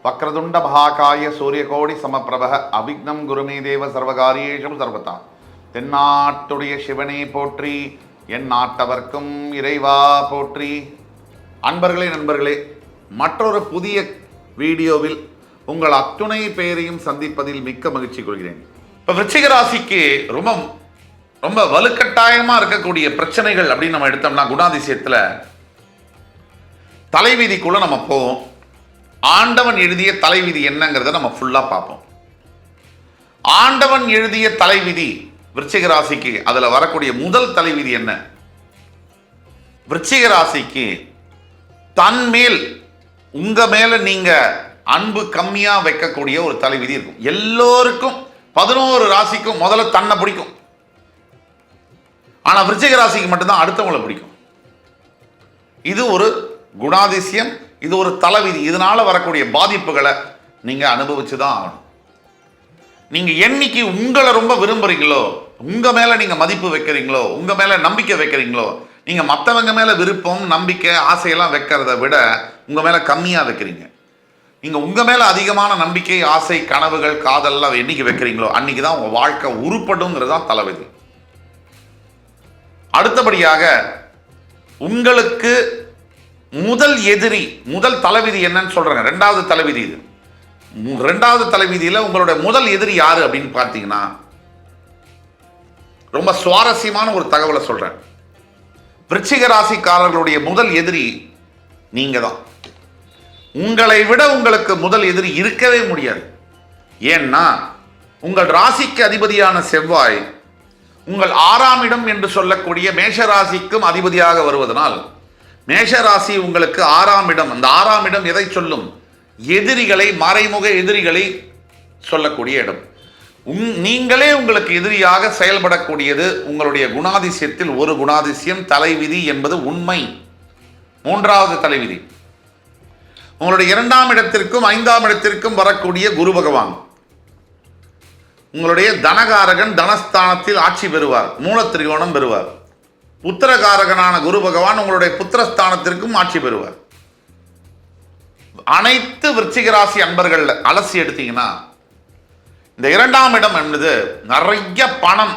வக்ரதுண்ட மகாகாய சூரியகோடி சமப்பிரப அவிக்னம் குருமே தேவ சர்வகாரியேஷம் சர்வதா. தென்னாட்டுடைய சிவனே போற்றி, என் நாட்டவர்க்கும் இறைவா போற்றி. அன்பர்களே, நண்பர்களே, மற்றொரு புதிய வீடியோவில் உங்கள் அத்துணை பேரையும் சந்திப்பதில் மிக்க மகிழ்ச்சி கொள்கிறேன். இப்போ விருச்சிக ராசிக்கு ரொம்ப வலுக்கட்டாயமாக இருக்கக்கூடிய பிரச்சனைகள் அப்படின்னு நம்ம எடுத்தோம்னா, குணாதிசயத்தில் தலைவிதிக்குள்ள நம்ம போவோம். ஆண்டவன் எழுதிய தலைவிதி என்னங்கிறத நம்ம ஃபுல்லா பார்ப்போம். ஆண்டவன் எழுதிய தலைவிதி விருச்சிக ராசிக்கு அதுல வரக்கூடிய முதல் தலைவிதி என்ன? விருச்சிக ராசிக்கு தன்மேல் உங்க மேல நீங்க அன்பு கம்மியா வைக்கக்கூடிய ஒரு தலைவிதி இருக்கும். எல்லோருக்கும் 11 ராசிக்கும் முதல்ல தன்னை பிடிக்கும். ஆனா விருச்சிக ராசிக்கு மட்டும்தான் அடுத்தவங்களை பிடிக்கும். இது ஒரு குணாதிசயம், இது ஒரு தலைவிதி. இதனால வரக்கூடிய பாதிப்புகளை நீங்க அனுபவிச்சுதான் ஆகணும். நீங்க என்னைக்கு உங்களை ரொம்ப விரும்புறீங்களோ, உங்க மேல நீங்க மதிப்பு வைக்கிறீங்களோ, உங்க மேல நம்பிக்கை வைக்கிறீங்களோ, நீங்க மற்றவங்க மேல விருப்பம், நம்பிக்கை, ஆசையெல்லாம் வைக்கிறத விட உங்க மேல கம்மியா வைக்கிறீங்க. நீங்க உங்க மேல அதிகமான நம்பிக்கை, ஆசை, கனவுகள், காதல்லாம் என்னைக்கு வைக்கிறீங்களோ அன்னைக்கு தான் உங்க வாழ்க்கை உருப்படுங்கிறது தான் தலைவிதி. அடுத்தபடியாக உங்களுக்கு முதல் எதிரி, முதல் தலைவிதி என்னன்னு சொல்றாங்க. ரெண்டாவது தலைவிதி இது. ரெண்டாவது தலைவிதியில உங்களுடைய முதல் எதிரி யாரு அப்படின்னு பார்த்தீங்கன்னா, ரொம்ப சுவாரஸ்யமான ஒரு தகவலை சொல்றேன். விருச்சிக ராசிக்காரர்களுடைய முதல் எதிரி நீங்க தான். உங்களை விட உங்களுக்கு முதல் எதிரி இருக்கவே முடியாது. ஏன்னா உங்கள் ராசிக்கு அதிபதியான செவ்வாய் உங்கள் 6ஆம் இடம் என்று சொல்லக்கூடிய மேஷ ராசிக்கும் அதிபதியாக வருவதனால், மேஷராசி உங்களுக்கு 6ஆம் இடம். அந்த 6ஆம் இடம் எதை சொல்லும்? எதிரிகளை, மறைமுக எதிரிகளை சொல்லக்கூடிய இடம். நீங்களே உங்களுக்கு எதிரியாக செயல்படக்கூடியது உங்களுடைய குணாதிசயத்தில் ஒரு குணாதிசயம். தலைவிதி என்பது உண்மை. மூன்றாவது தலைவிதி, உங்களுடைய 2ஆம் இடத்திற்கும் 5ஆம் இடத்திற்கும் வரக்கூடிய குரு பகவான் உங்களுடைய தனகாரகன், தனஸ்தானத்தில் ஆட்சி பெறுவார், மூலத்திரிகோணம் பெறுவார். புத்திரகாரகனான குரு பகவான் உங்களுடைய புத்திரஸ்தானத்திற்கும் ஆட்சி பெறுவார். அனைத்து விருச்சிக ராசி அன்பர்கள் அலசி எடுத்தீங்கன்னா, இந்த 2ஆம் இடம் என்பது நிறைய பணம்,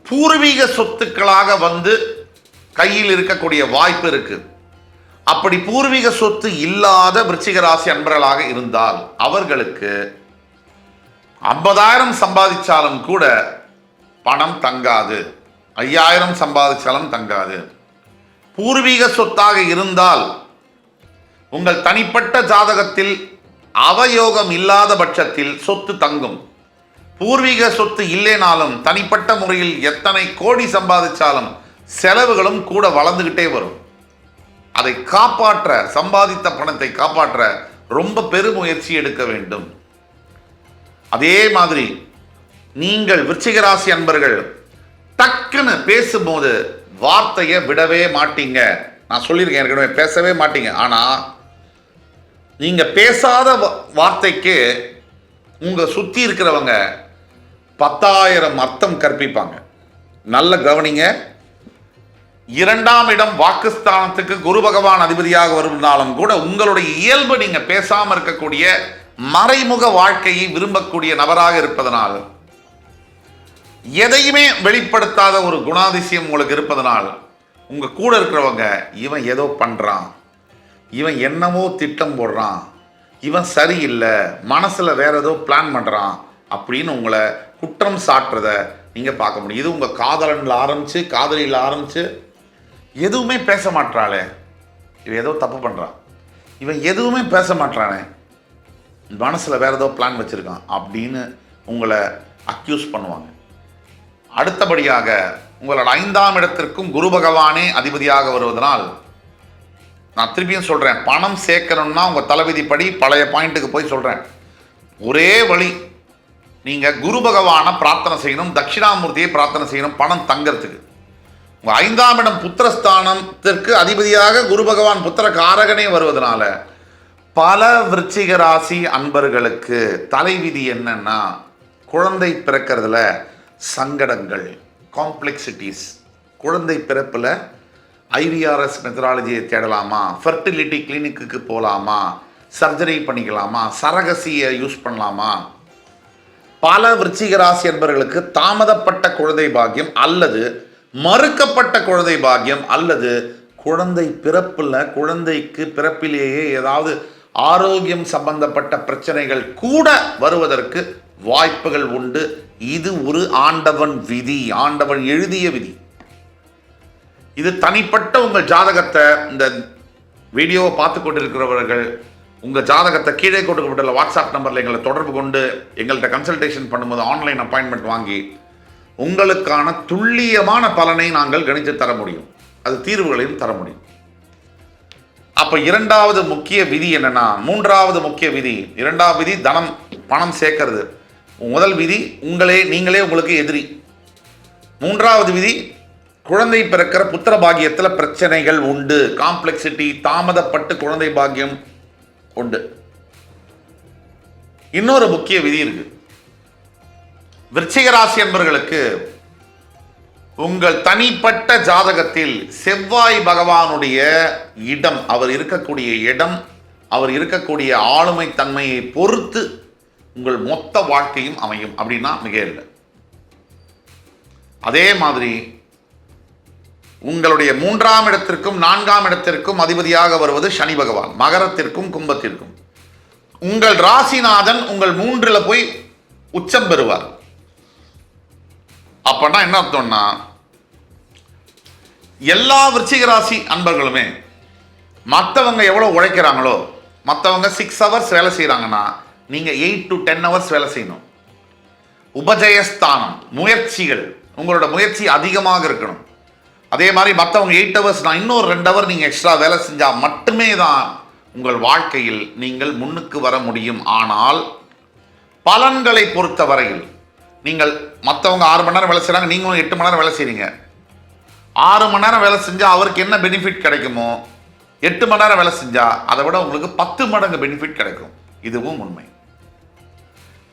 பூர்வீக சொத்துக்களாக வந்து கையில் இருக்கக்கூடிய வாய்ப்பு இருக்கு. அப்படி பூர்வீக சொத்து இல்லாத விருச்சிக ராசி அன்பர்களாக இருந்தால் அவர்களுக்கு 50,000 சம்பாதிச்சாலும் கூட பணம் தங்காது, 5,000 சம்பாதிச்சாலும் தங்காது. பூர்வீக சொத்தாக இருந்தால் உங்கள் தனிப்பட்ட ஜாதகத்தில் அவயோகம் இல்லாத பட்சத்தில் சொத்து தங்கும். பூர்வீக சொத்து இல்லைனாலும் தனிப்பட்ட முறையில் எத்தனை கோடி சம்பாதிச்சாலும் செலவுகளும் கூட வளர்ந்துகிட்டே வரும். அதை காப்பாற்ற, சம்பாதித்த பணத்தை காப்பாற்ற ரொம்ப பெருமுயற்சி எடுக்க வேண்டும். அதே மாதிரி நீங்கள் விருச்சிக ராசி அன்பர்கள் டக்குன்னு பேசும்போது வார்த்தையை விடவே மாட்டீங்க. நான் சொல்லியிருக்கேன் ஏற்கனவே, பேசவே மாட்டீங்க. ஆனால் நீங்கள் பேசாத வார்த்தைக்கு உங்கள் சுற்றி இருக்கிறவங்க 10,000 அர்த்தம் கற்பிப்பாங்க. நல்ல கவனிங்க. 2ஆம் இடம் வாக்குஸ்தானத்துக்கு குரு பகவான் அதிபதியாக வருவதாலும் கூட உங்களுடைய இயல்பு நீங்கள் பேசாமல் இருக்கக்கூடிய மறைமுக வாழ்க்கையை விரும்பக்கூடிய நபராக இருப்பதனால், எதையுமே வெளிப்படுத்தாத ஒரு குணாதிசயம் உங்களுக்கு இருப்பதனால் உங்க கூட இருக்கிறவங்க இவன் ஏதோ பண்றான், இவன் என்னமோ திட்டம் போடுறான், இவன் சரியில்லை, மனசுல வேற ஏதோ பிளான் பண்றான் அப்படின்னு உங்களை குற்றம் சாட்டுறத நீங்க பார்க்க முடியும். இது உங்க காதலன்ல ஆரம்பிச்சு, காதலியில் ஆரம்பிச்சு, எதுவுமே பேச மாட்டாளே, இவன் ஏதோ தப்பு பண்றான், இவன் எதுவுமே பேச மாட்டானே, மனசுல வேற ஏதோ பிளான் வச்சிருக்கான் அப்படின்னு உங்களை அக்யூஸ் பண்ணுவாங்க. அடுத்தபடியாக உங்களோட 5ஆம் இடத்திற்கும் குரு பகவானே அதிபதியாக வருவதனால், நான் திருப்பியும் சொல்றேன், பணம் சேர்க்கணும்னா உங்க தலைவிதிப்படி பழைய பாயிண்ட்டுக்கு போய் சொல்றேன். ஒரே வழி, நீங்க குரு பகவானை பிரார்த்தனை செய்யணும், தட்சிணாமூர்த்தியை பிரார்த்தனை செய்யணும் பணம் தங்கறதுக்கு. உங்க 5ஆம் இடம் புத்திரஸ்தானத்திற்கு அதிபதியாக குரு பகவான் புத்திர காரகனே வருவதனால பல விருச்சிக ராசி அன்பர்களுக்கு தலைவிதி என்னன்னா, குழந்தை பிறக்கிறதுல சங்கடங்கள், காம்ப்ளெக்சிட்டிஸ். குழந்தை பிறப்பில் IVRS மெத்தடாலஜியை தேடலாமா, ஃபர்டிலிட்டி கிளினிக்கு போகலாமா, சர்ஜரி பண்ணிக்கலாமா, சரகசியை யூஸ் பண்ணலாமா? பல விருச்சிக ராசி என்பவர்களுக்கு தாமதப்பட்ட குழந்தை பாக்கியம் அல்லது மறுக்கப்பட்ட குழந்தை பாக்கியம் அல்லது குழந்தை குழந்தைக்கு பிறப்பிலேயே ஏதாவது ஆரோக்கியம் சம்பந்தப்பட்ட பிரச்சனைகள் கூட வருவதற்கு வாய்ப்புகள் உண்டு. இது ஒரு ஆண்டவன் விதி, ஆண்டவன் எழுதிய விதி. இது தனிப்பட்ட உங்கள் ஜாதகத்தை இந்த வீடியோவை பார்த்து கொண்டிருக்கிறவர்கள் உங்கள் ஜாதகத்தை கீழே கொடுக்கப்பட்டுள்ள வாட்ஸ்அப் நம்பரில் எங்களை தொடர்பு கொண்டு எங்கள்கிட்ட கன்சல்டேஷன் பண்ணும்போது ஆன்லைன் அப்பாயின்மெண்ட் வாங்கி உங்களுக்கான துல்லியமான பலனை நாங்கள் கணித்து தர முடியும். அது தீர்வுகளையும் தர முடியும். அப்போ இரண்டாவது முக்கிய விதி என்னன்னா, மூன்றாவது முக்கிய விதி, இரண்டாவது விதி தனம் பணம் சேர்க்கறது. முதல் விதி நீங்களே உங்களுக்கு எதிரி. மூன்றாவது விதி குழந்தை பிறக்கிற புத்திர பாக்கியத்தில் பிரச்சனைகள் உண்டு, காம்ப்ளெக்சிட்டி, தாமதப்பட்டு குழந்தை பாக்கியம் உண்டு. இன்னொரு முக்கிய விதி இருக்கு. விருச்சிக ராசி என்பவர்களுக்கு உங்கள் தனிப்பட்ட ஜாதகத்தில் செவ்வாய் பகவானுடைய இடம், அவர் இருக்கக்கூடிய இடம், அவர் இருக்கக்கூடிய ஆளுமை தன்மையை பொறுத்து உங்கள் மொத்த வாழ்க்கையும் அமையும். அப்படின்னா மிக இல்லை. அதே மாதிரி உங்களுடைய 3ஆம் இடத்திற்கும் 4ஆம் இடத்திற்கும் அதிபதியாக வருவது சனி பகவான், மகரத்திற்கும் கும்பத்திற்கும். உங்கள் ராசிநாதன் உங்கள் 3ல் போய் உச்சம் பெறுவார். அப்பனா என்ன அர்த்தம்னா, எல்லா விருச்சிக ராசி அன்பர்களுமே மற்றவங்க எவ்வளோ உழைக்கிறாங்களோ, மற்றவங்க 6 hours வேலை செய்கிறாங்கன்னா நீங்கள் 8 to 10 hours வேலை செய்யணும். உபஜயஸ்தானம், முயற்சிகள், உங்களோட முயற்சி அதிகமாக இருக்கணும். அதே மாதிரி மற்றவங்க 8 hours, நான் இன்னொரு 2 hour நீங்கள் எக்ஸ்ட்ரா வேலை செஞ்சால் மட்டுமே தான் உங்கள் வாழ்க்கையில் நீங்கள் முன்னுக்கு வர முடியும். ஆனால் பலன்களை பொறுத்த வரையில் நீங்கள் மற்றவங்க 6 மணி நேரம் வேலை செய்கிறாங்க, நீங்களும் 8 மணி நேரம் வேலை செய்கிறீங்க. 6 மணி நேரம் வேலை செஞ்சால் அவருக்கு என்ன பெனிஃபிட் கிடைக்குமோ, 8 மணி நேரம் வேலை செஞ்சால் அதை விட உங்களுக்கு 10 மடங்கு பெனிஃபிட் கிடைக்கும். இதுவும் உண்மை.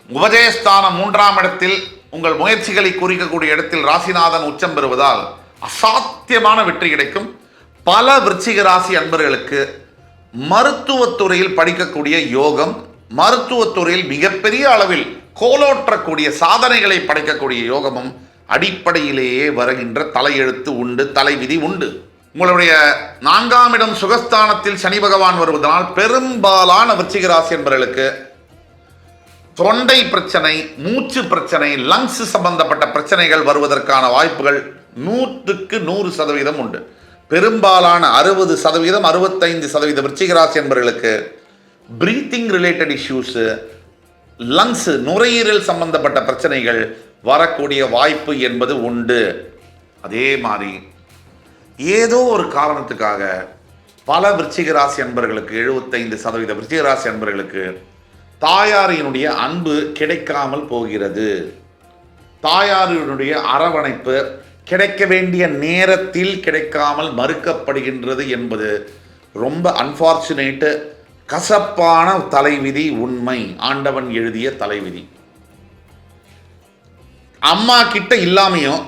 உபஜயஸ்தானம் 3ஆம் இடத்தில் உங்கள் முயற்சிகளை குறிக்கக்கூடிய இடத்தில் ராசிநாதன் உச்சம் பெறுவதால் அசாத்தியமான வெற்றி கிடைக்கும். பல விருச்சிக ராசி அன்பர்களுக்கு மருத்துவத்துறையில் படிக்கக்கூடிய யோகம், மருத்துவத்துறையில் மிகப்பெரிய அளவில் கோலோற்றக்கூடிய சாதனைகளை படைக்கக்கூடிய யோகமும் அடிப்படையிலேயே வருகின்ற தலையெழுத்து உண்டு, தலைவிதி உண்டு. உங்களுடைய 4ஆம் இடம் சுகஸ்தானத்தில் சனி பகவான் வருவதனால் பெரும்பாலான விருச்சிக ராசி என்பவர்களுக்கு தொண்டை பிரச்சனை, மூச்சு பிரச்சனை, லங்ஸ் சம்பந்தப்பட்ட பிரச்சனைகள் வருவதற்கான வாய்ப்புகள் 100க்கு 100% உண்டு. பெரும்பாலான 60%, 65% விருச்சிக ராசி என்பவர்களுக்கு பிரீத்திங் ரிலேட்டட் இஷ்யூஸு, லங்ஸ், நுரையீரல் சம்பந்தப்பட்ட பிரச்சனைகள் வரக்கூடிய வாய்ப்பு என்பது உண்டு. அதே மாதிரி ஏதோ ஒரு காரணத்துக்காக பல விருச்சிக ராசி அன்பர்களுக்கு 75% விருச்சிக ராசி அன்பர்களுக்கு தாயாரினுடைய அன்பு கிடைக்காமல் போகிறது. தாயாரினுடைய அரவணைப்பு கிடைக்க வேண்டிய நேரத்தில் கிடைக்காமல் மறுக்கப்படுகின்றது என்பது ரொம்ப அன்பார்ச்சுனேட்டு, கசப்பான தலைவிதி. உண்மை, ஆண்டவன் எழுதிய தலைவிதி. அம்மா கிட்ட இல்லாமையும்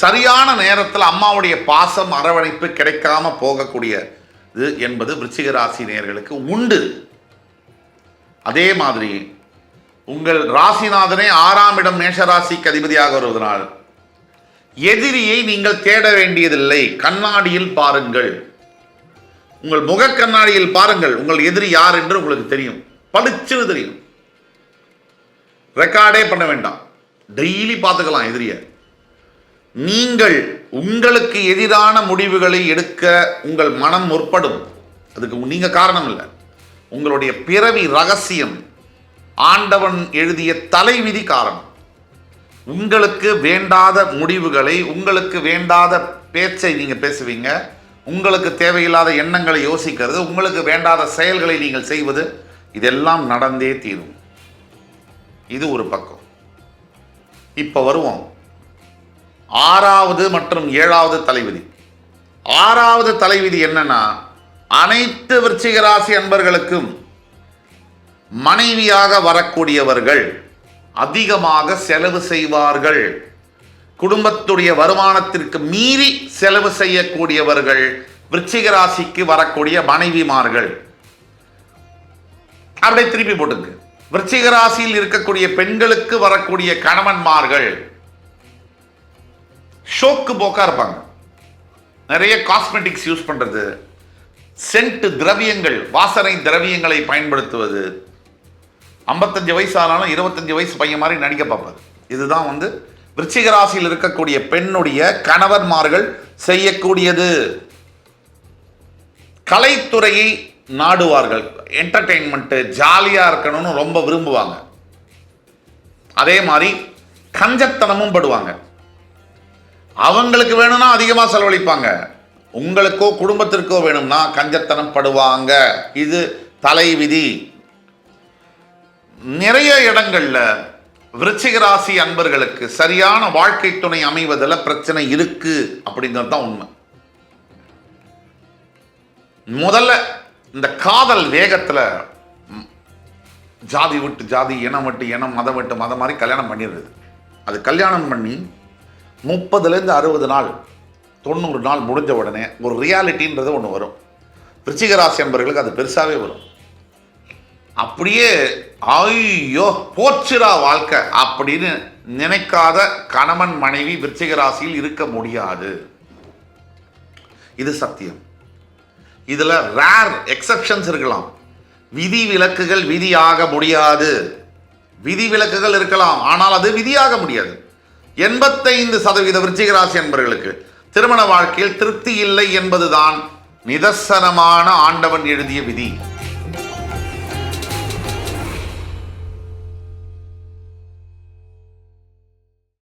சரியான நேரத்தில் அம்மாவுடைய பாசம், அரவணைப்பு கிடைக்காம போகக்கூடியது என்பது விருச்சிக ராசி நேயர்களுக்கு உண்டு. அதே மாதிரி உங்கள் ராசிநாதனே 6ஆம் இடம் மேஷராசிக்கு அதிபதியாக வருவதனால் எதிரியை நீங்கள் தேட வேண்டியதில்லை. கண்ணாடியில் பாருங்கள், உங்கள் முக கண்ணாடியில் பாருங்கள், உங்கள் எதிரி யார் என்று உங்களுக்கு தெரியும், பளிச்சுன்னு தெரியும். ரெக்கார்டே பண்ண வேண்டாம், டெய்லி பார்த்துக்கலாம் எதிரிய. நீங்கள் உங்களுக்கு எதிரான முடிவுகளை எடுக்க உங்கள் மனம் முற்படும். அதுக்கு நீங்க காரணம் இல்லை, உங்களுடைய பிறவி ரகசியம், ஆண்டவன் எழுதிய தலைவிதி காரணம். உங்களுக்கு வேண்டாத முடிவுகளை, உங்களுக்கு வேண்டாத பேச்சை நீங்க பேசுவீங்க, உங்களுக்கு தேவையில்லாத எண்ணங்களை யோசிக்கிறது, உங்களுக்கு வேண்டாத செயல்களை நீங்கள் செய்வது, இதெல்லாம் நடந்தே தீரும். இது ஒரு பக்கம். இப்ப வருவோம் 6வது மற்றும் 7வது தலைவிதி. 6வது தலைவிதி என்னன்னா, அனைத்து விருச்சிக ராசி அன்பர்களுக்கும் மனைவியாக வரக்கூடியவர்கள் அதிகமாக செலவு செய்வார்கள். குடும்பத்துடைய வருமானத்திற்கு மீறி செலவு செய்யக்கூடியவர்கள் விருச்சிக ராசிக்கு வரக்கூடிய மனைவிமார்கள். அப்படியே திருப்பி போட்டுக்கு. விருச்சிக ராசியில் இருக்கக்கூடிய பெண்களுக்கு வரக்கூடிய கணவன்மார்கள் ஷோக்கு போக்கா இருப்பாங்க. நிறைய காஸ்மெட்டிக்ஸ் யூஸ் பண்றது, சென்ட் திரவியங்கள், வாசனை திரவியங்களை பயன்படுத்துவது, 55 வயசு ஆனாலும் 25 வயசு பையன் மாதிரி நடிக்க பார்ப்பார். இதுதான் விருச்சிக ராசியில் இருக்கக்கூடிய பெண்ணுடைய கணவன்மார்கள் செய்யக்கூடியது. கலைத்துறையை நாடுவார்கள். என்டர்டெயின்மெண்ட், ஜாலியா இருக்கணும்னு ரொம்ப விரும்புவாங்க. அதே மாதிரி கஞ்சத்தனமும் படுவாங்க. அவங்களுக்கு வேணும்னா அதிகமாக செலவழிப்பாங்க, உங்களுக்கோ குடும்பத்திற்கோ வேணும்னா கஞ்சத்தனம் படுவாங்க. இது தலைவிதி. நிறைய இடங்கள்ல விருச்சிக ராசி அன்பர்களுக்கு சரியான வாழ்க்கை துணை அமைவதில் பிரச்சனை இருக்கு அப்படிங்கிறது தான் உண்மை. முதல்ல இந்த காதல் வேகத்துல ஜாதி விட்டு ஜாதி, இனம் விட்டு இனம், மதம் விட்டு மதம் மாதிரி கல்யாணம் பண்ணிடுறது. அது கல்யாணம் பண்ணி 30லேருந்து 60 நாள் 90 நாள் முடிஞ்ச உடனே ஒரு ரியாலிட்டின்றது ஒன்று வரும். விருச்சிக ராசி அன்பர்களுக்கு அது பெருசாகவே வரும். அப்படியே ஐயோ போச்சுரா வாழ்க்கை அப்படின்னு நினைக்காத கணவன் மனைவி விருச்சிக ராசியில் இருக்க முடியாது. இது சத்தியம். இதுல ரேர் எக்ஸெப்ஷன்ஸ் இருக்கலாம். விதி விலக்குகள் விதியாக முடியாது. விதி விலக்குகள் இருக்கலாம், ஆனால் அது விதியாக முடியாது. 85% விருச்சிக ராசி அன்பர்களுக்கு திருமண வாழ்க்கையில் திருப்தி இல்லை என்பதுதான் நிதர்சனமான ஆண்டவன் எழுதிய விதி.